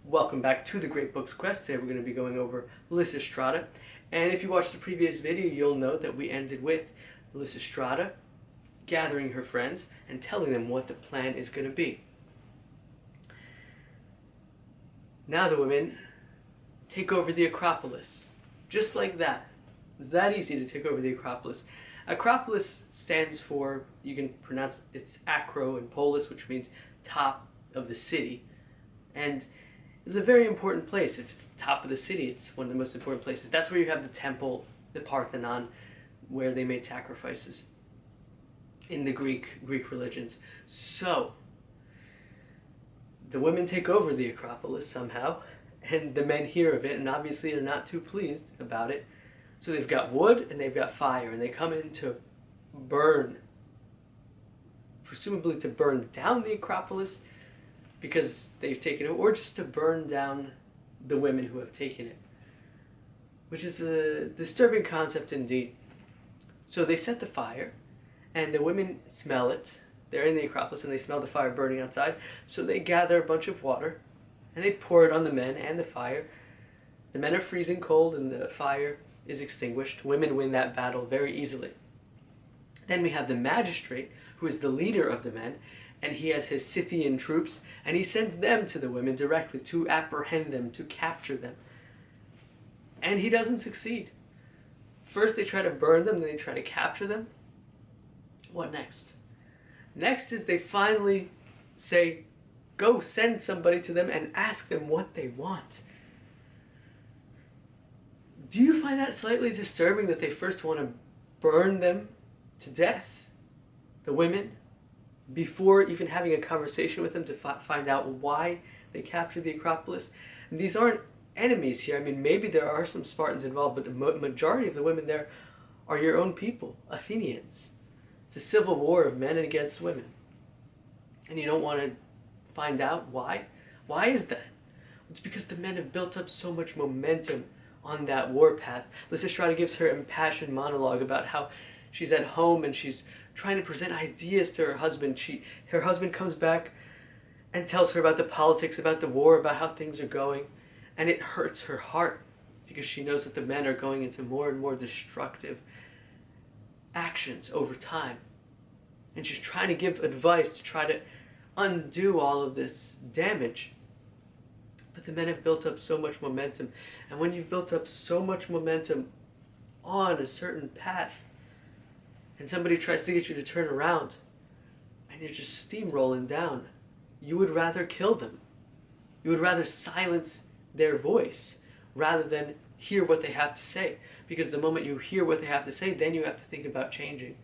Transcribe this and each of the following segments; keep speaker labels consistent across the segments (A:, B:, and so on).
A: Welcome back to the Great Books Quest. Today we're going to be going over Lysistrata. And if you watched the previous video, you'll note that we ended with Lysistrata gathering her friends and telling them what the plan is going to be. Now the women take over the Acropolis. Just like that. It's that easy to take over the Acropolis. Acropolis stands for, you can pronounce it's acro in Polish, which means top of the city. And it's a very important place. If it's the top of the city, it's one of the most important places. That's where you have the temple, the Parthenon, where they made sacrifices in the Greek religions. So, the women take over the Acropolis somehow, and the men hear of it, and obviously they're not too pleased about it. So they've got wood and they've got fire, and they come in to burn, presumably to burn down the Acropolis, because they've taken it, or just to burn down the women who have taken it, which is a disturbing concept indeed. So they set the fire, and the women smell it. They're in the Acropolis, and they smell the fire burning outside, so they gather a bunch of water, and they pour it on the men and the fire. The men are freezing cold, and the fire is extinguished. Women win that battle very easily. Then we have the magistrate, who is the leader of the men, and he has his Scythian troops, and he sends them to the women directly to apprehend them, to capture them. And he doesn't succeed. First they try to burn them, then they try to capture them. What next? Next is they finally say, go send somebody to them and ask them what they want. Do you find that slightly disturbing that they first want to burn them to death, the women, before even having a conversation with them to find out why they captured the Acropolis? And these aren't enemies here. I mean, maybe there are some Spartans involved, but the majority of the women there are your own people, Athenians. It's a civil war of men against women. And you don't want to find out why? Why is that? It's because the men have built up so much momentum on that warpath. Lysistrata gives her impassioned monologue about how she's at home and she's trying to present ideas to her husband. Her husband comes back and tells her about the politics, about the war, about how things are going, and it hurts her heart because she knows that the men are going into more and more destructive actions over time. And she's trying to give advice to try to undo all of this damage. But the men have built up so much momentum, and when you've built up so much momentum on a certain path, and somebody tries to get you to turn around, and you're just steamrolling down, you would rather kill them. You would rather silence their voice rather than hear what they have to say. Because the moment you hear what they have to say, then you have to think about changing.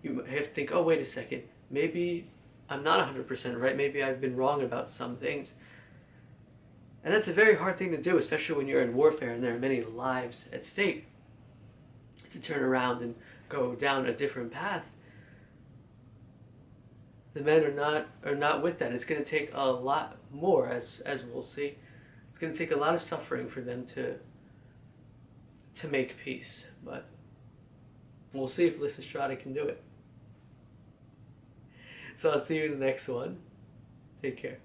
A: You have to think, oh, wait a second, maybe I'm not 100% right, maybe I've been wrong about some things. And that's a very hard thing to do, especially when you're in warfare and there are many lives at stake, to turn around and go down a different path. The men are not with that. It's going to take a lot more, as we'll see. It's going to take a lot of suffering for them to make peace, but we'll see if Lysistrata can do it. So I'll see you in the next one. Take care.